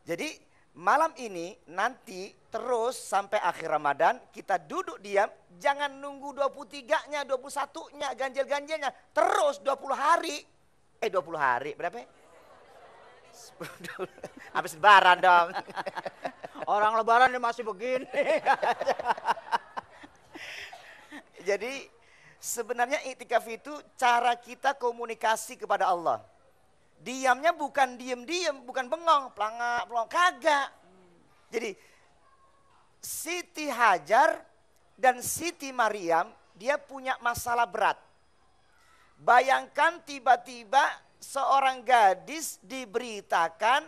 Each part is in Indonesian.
Jadi malam ini nanti terus sampai akhir Ramadan kita duduk diam. Jangan nunggu 23-nya, 21-nya, ganjil-ganjilnya. Terus 20 hari. 20 hari berapa ya? Habis lebaran dong. Orang lebaran ini masih begini. Jadi sebenarnya iktikaf itu cara kita komunikasi kepada Allah. Diamnya bukan diem-diem, bukan bengong, pelangak, kagak. Jadi Siti Hajar dan Siti Maryam dia punya masalah berat. Bayangkan tiba-tiba seorang gadis diberitakan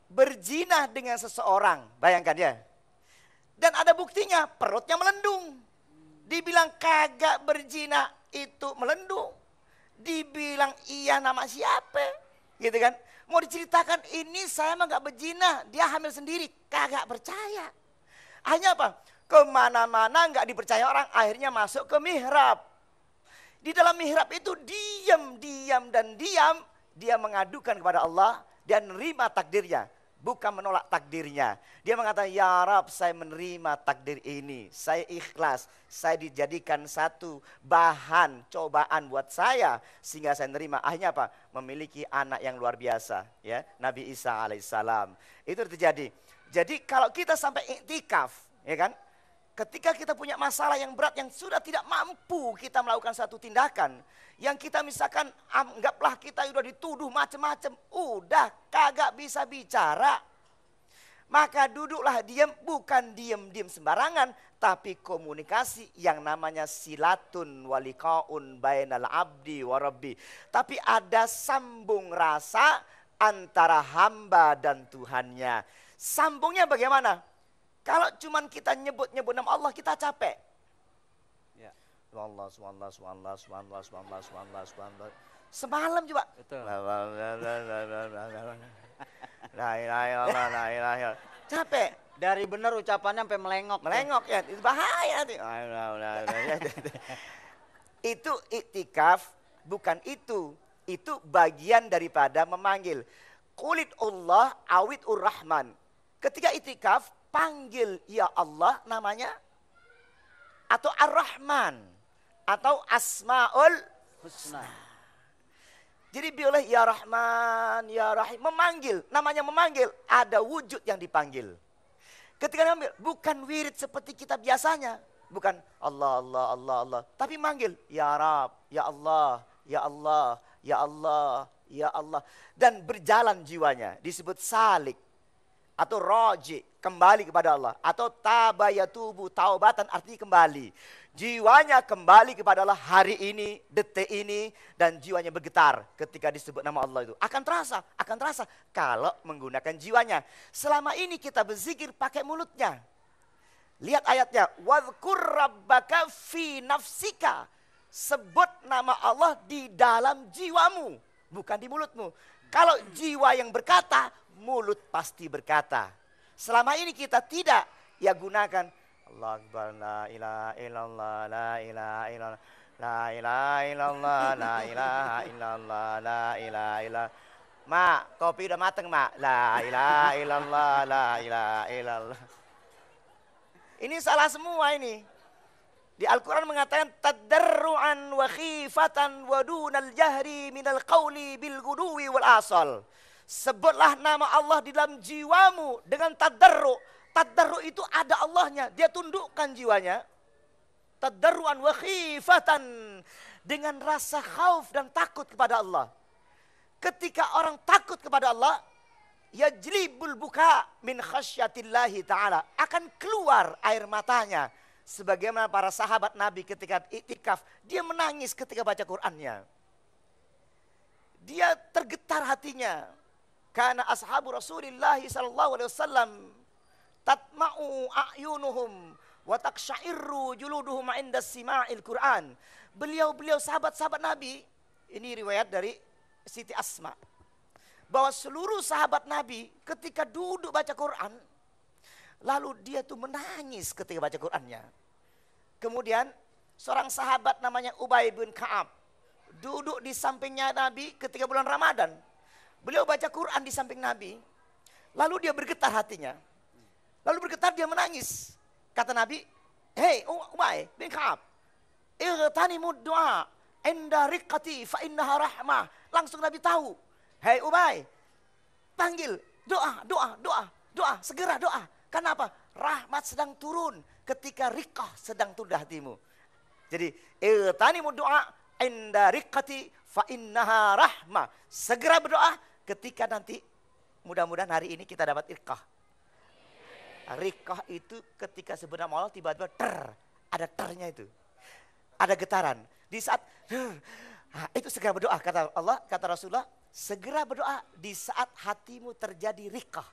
berzina dengan seseorang. Bayangkan ya. Dan ada buktinya, perutnya melendung. Dibilang kagak berzina itu melendung. Dibilang iya nama siapa? Gitu kan. Mau diceritakan ini saya mah gak berzina, dia hamil sendiri. Kagak percaya. Akhirnya apa? Kemana-mana gak dipercaya orang, akhirnya masuk ke mihrab. Di dalam mihrab itu diam dan diam. Dia mengadukan kepada Allah dan menerima takdirnya. Bukan menolak takdirnya. Dia mengatakan, ya Rab saya menerima takdir ini. Saya ikhlas. Saya dijadikan satu bahan cobaan buat saya. Sehingga saya menerima. Akhirnya apa? Memiliki anak yang luar biasa. Ya, Nabi Isa alaihissalam. Itu terjadi. Jadi kalau kita sampai iktikaf. Ya kan? Ketika kita punya masalah yang berat yang sudah tidak mampu kita melakukan satu tindakan. Yang kita misalkan anggaplah kita sudah dituduh macam-macam. Udah kagak bisa bicara. Maka duduklah diam, bukan diam-diam sembarangan. Tapi komunikasi yang namanya silatun walikaun bainal abdi wa rabbi. Tapi ada sambung rasa antara hamba dan Tuhannya. Sambungnya bagaimana? Kalau cuman kita nyebut-nyebut nama Allah kita capek. Ya. Subhanallah, subhanallah, subhanallah, subhanallah, subhanallah, subhanallah, subhanallah. Semalam coba. Betul. La ilaha illallah, la ilaha illallah. Capek. Dari benar ucapannya sampai melengok. Melengok ya, itu bahaya nanti. Itu iktikaf, bukan itu. Itu bagian daripada memanggil. Qulit Allah awid ur-Rahman. Ketika iktikaf, panggil ya Allah namanya atau Ar-Rahman atau Asmaul Husna. Jadi biolah ya Rahman, ya Rahim, memanggil, namanya memanggil, ada wujud yang dipanggil. Ketika dipanggil, bukan wirid seperti kita biasanya, bukan Allah Allah Allah Allah, tapi manggil ya Rab, ya Allah, ya Allah, ya Allah, ya Allah, dan berjalan jiwanya disebut salik. Atau roji, kembali kepada Allah. Atau tabayatubu, taubatan artinya kembali. Jiwanya kembali kepada Allah hari ini, detik ini. Dan jiwanya bergetar ketika disebut nama Allah itu. Akan terasa kalau menggunakan jiwanya. Selama ini kita berzikir pakai mulutnya. Lihat ayatnya. Wadhkur rabbaka fi nafsika. Sebut nama Allah di dalam jiwamu. Bukan di mulutmu. Kalau jiwa yang berkata, mulut pasti berkata. Selama ini kita tidak, ya gunakan Allah Akbar, la ilaha illallah, la ilaha illallah, la ilaha illallah, la ilaha illallah, la ilaha illallah. Mak, kopi udah mateng, Mak. La ilaha illallah, la ilaha illallah. Ini salah semua ini. Di Al-Quran mengatakan tadarru'an wa khifatan wa dunal jahri minal qawli bil guduwi wal asal. Sebutlah nama Allah di dalam jiwamu dengan tadarru'. Tadarru' itu ada Allahnya, dia tundukkan jiwanya. Tadarru'an wa khifatan, dengan rasa khauf dan takut kepada Allah. Ketika orang takut kepada Allah, yajlibul buka min khasyatillahi ta'ala, akan keluar air matanya. Sebagaimana para sahabat Nabi ketika iktikaf, dia menangis ketika baca Qur'annya. Dia tergetar hatinya. Karena ashabu Rasulullah sallallahu alaihi wasallam tatma'u a'yunuhum wa taqsha'irru juluduhum 'inda sima'il Qur'an. Beliau-beliau sahabat-sahabat Nabi, ini riwayat dari Siti Asma, bahwa seluruh sahabat Nabi ketika duduk baca Quran, lalu dia tuh menangis ketika baca Qur'annya. Kemudian seorang sahabat namanya Ubay bin Ka'ab duduk di sampingnya Nabi ketika bulan Ramadan. Beliau baca Quran di samping Nabi. Lalu dia bergetar hatinya. Lalu bergetar dia menangis. Kata Nabi, "Hei Ubay bin Ka'ab, ightanimu du'a inda riqqati fa innaha rahmah." Langsung Nabi tahu. "Hei Ubay, panggil doa, segera doa. Kenapa? Rahmat sedang turun ketika riqah sedang turun di hatimu." Jadi, ightanimu du'a inda riqqati fa innaha rahmah. Segera berdoa ketika nanti mudah-mudahan hari ini kita dapat riqah. Riqah itu ketika sebenarnya malam tiba-tiba ada ternya itu. Ada getaran. Di saat itu segera berdoa, kata Allah, kata Rasulullah, segera berdoa di saat hatimu terjadi riqah.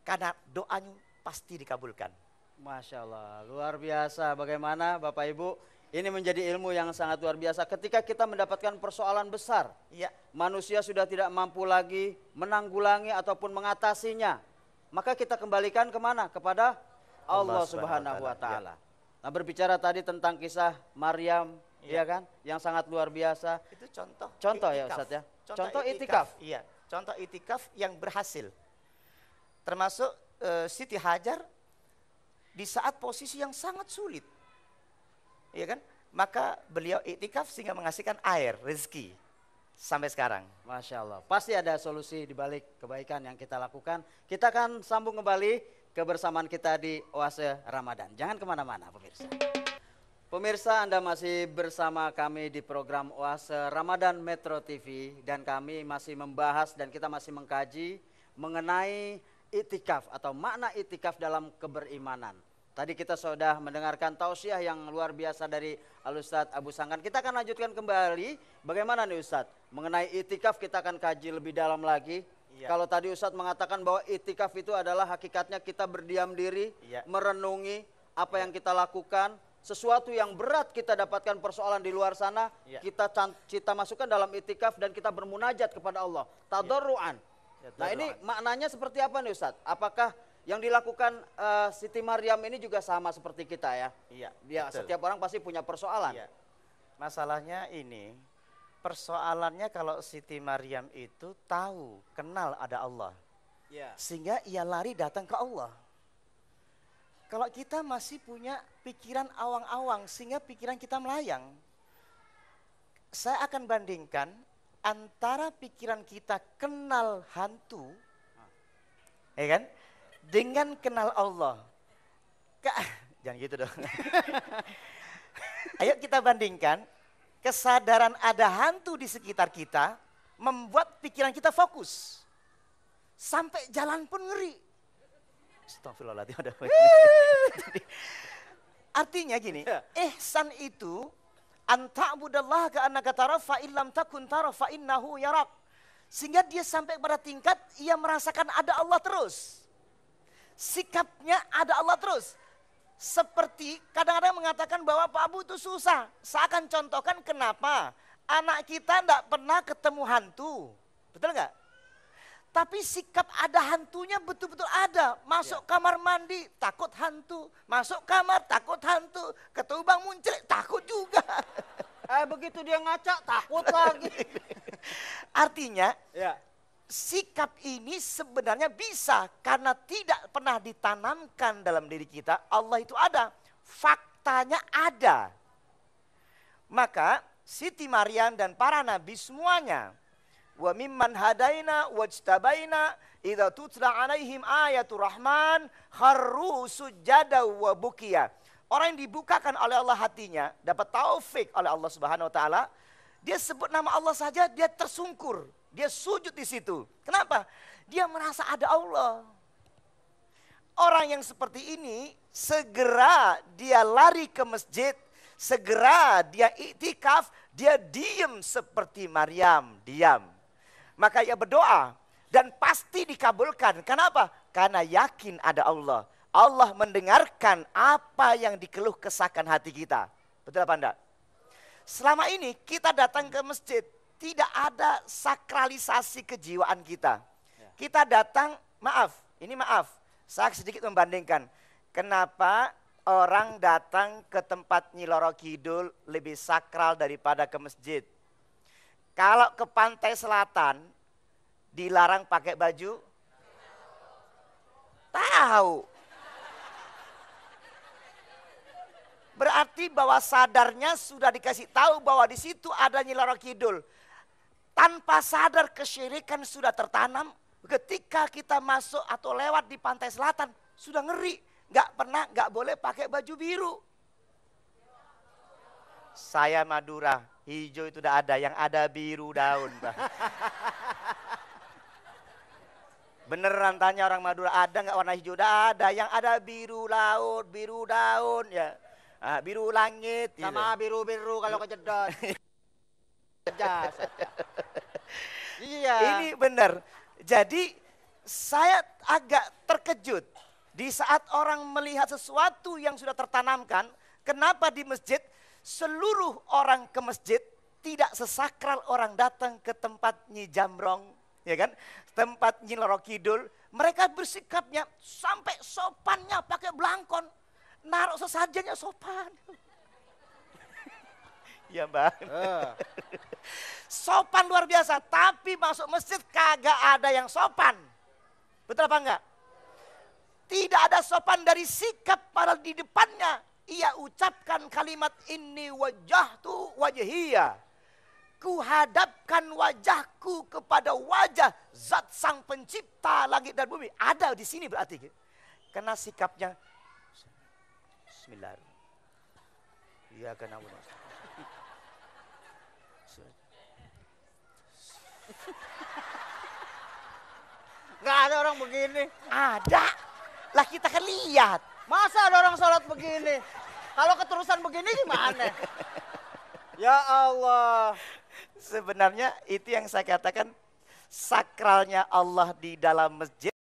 Karena doanya pasti dikabulkan. Masya Allah, luar biasa. Bagaimana Bapak Ibu, ini menjadi ilmu yang sangat luar biasa. Ketika kita mendapatkan persoalan besar, Ya. manusia sudah tidak mampu lagi menanggulangi ataupun mengatasinya, maka kita kembalikan kemana? Kepada Allah Subhanahu wa Ta'ala. Nah, berbicara tadi tentang kisah Maryam, ya kan, yang sangat luar biasa. Itu contoh Ya itikaf. Ustaz ya. Contoh itikaf. Iya, contoh itikaf yang berhasil. Termasuk Siti Hajar di saat posisi yang sangat sulit. Iya kan? Maka beliau itikaf sehingga menghasilkan air, rezeki. Sampai sekarang. Masya Allah. Pasti ada solusi di balik kebaikan yang kita lakukan. Kita akan sambung kembali kebersamaan kita di Oase Ramadan. Jangan kemana-mana pemirsa. Pemirsa, Anda masih bersama kami di program Oase Ramadan Metro TV. Dan kami masih membahas dan kita masih mengkaji mengenai itikaf atau makna itikaf dalam keberimanan. Tadi kita sudah mendengarkan tausiah yang luar biasa dari Al-Ustadz Abu Sangkan. Kita akan lanjutkan kembali bagaimana nih Ustadz. Mengenai itikaf kita akan kaji lebih dalam lagi. Iya. Kalau tadi Ustadz mengatakan bahwa itikaf itu adalah hakikatnya kita berdiam diri, Iya. merenungi apa yang kita lakukan. Sesuatu yang berat kita dapatkan persoalan di luar sana, Iya. kita masukkan dalam itikaf dan kita bermunajat kepada Allah. Tadarruan. Nah ini maknanya seperti apa nih Ustadz? Apakah yang dilakukan Siti Maryam ini juga sama seperti kita ya? Iya. Ya, Betul. setiap orang pasti punya persoalan. Iya. Masalahnya ini, persoalannya kalau Siti Maryam itu tahu, kenal ada Allah. Ya. Sehingga ia lari datang ke Allah. Kalau kita masih punya pikiran awang-awang sehingga pikiran kita melayang. Saya akan bandingkan antara pikiran kita kenal hantu, ya kan, dengan kenal Allah. Jangan gitu dong. Ayo kita bandingkan, kesadaran ada hantu di sekitar kita membuat pikiran kita fokus. Sampai jalan pun ngeri. Astagfirullahaladzim. Artinya gini, ihsan itu anta'budallaha ka'annaka tara fa illam takun tara fa innahu yarak. Sehingga dia sampai pada tingkat ia merasakan ada Allah terus. Sikapnya ada Allah terus. Seperti kadang-kadang mengatakan bahwa Pak Abu itu susah. Saya akan contohkan kenapa anak kita tidak pernah ketemu hantu. Betul nggak? Tapi sikap ada hantunya betul-betul ada. Masuk kamar mandi takut hantu. Masuk kamar takut hantu. Ketemu Bang Muncrik takut juga. Begitu dia ngaca takut lagi. Artinya Ya. sikap ini sebenarnya bisa karena tidak pernah ditanamkan dalam diri kita. Allah itu ada. Faktanya ada. Maka Siti Maryam dan para nabi semuanya. Wa mimman hadaina wajtabaina idza tutla alaihim ayatul rahman kharru sujada wa bukiya. Orang yang dibukakan oleh Allah hatinya, dapat taufik oleh Allah Subhanahu wa taala, dia sebut nama Allah saja dia tersungkur, dia sujud di situ. Kenapa? Dia merasa ada Allah. Orang yang seperti ini segera dia lari ke masjid, segera dia iktikaf, dia diam seperti Maryam, diam. Maka ia berdoa dan pasti dikabulkan. Kenapa? Karena yakin ada Allah. Allah mendengarkan apa yang dikeluh kesahkan hati kita. Betul apa enggak? Selama ini kita datang ke masjid, tidak ada sakralisasi kejiwaan kita. Kita datang, maaf, saya sedikit membandingkan. Kenapa orang datang ke tempat Nyi Loro Kidul lebih sakral daripada ke masjid? Kalau ke pantai selatan, dilarang pakai baju tahu. Berarti bahwa sadarnya sudah dikasih tahu bahwa di situ ada Nyi Roro Kidul. Tanpa sadar kesyirikan sudah tertanam. Ketika kita masuk atau lewat di pantai selatan sudah ngeri. Nggak boleh pakai baju biru. Saya Madura, hijau itu udah ada, yang ada biru daun. Beneran tanya orang Madura, ada nggak warna hijau? Udah ada, yang ada biru laut, biru daun, ya, biru langit. Sama gitu. biru-biru kalau kejedot. Jas. Iya. Ini benar. Jadi saya agak terkejut di saat orang melihat sesuatu yang sudah tertanamkan. Kenapa di masjid seluruh orang ke masjid tidak sesakral orang datang ke tempat Nyi Jamrong, ya kan? Tempat Nyi Roro Kidul, mereka bersikapnya sampai sopannya pakai belangkon, naruh sesajennya sopan. Iya bang. Sopan luar biasa, tapi masuk masjid kagak ada yang sopan. Betul apa enggak? Tidak ada sopan dari sikap para di depannya. Ia ucapkan kalimat ini wajahtu wajhiyah. Kuhadapkan wajahku kepada wajah zat sang pencipta langit dan bumi. Ada di sini berarti. Karena sikapnya. Bismillahirrahmanirrahim. Iya karena Nggak ada orang begini. ada. Lah kita kan lihat. Masa ada orang sholat begini? Kalau keterusan begini gimana? Ya Allah. Sebenarnya itu yang saya katakan sakralnya Allah di dalam masjid.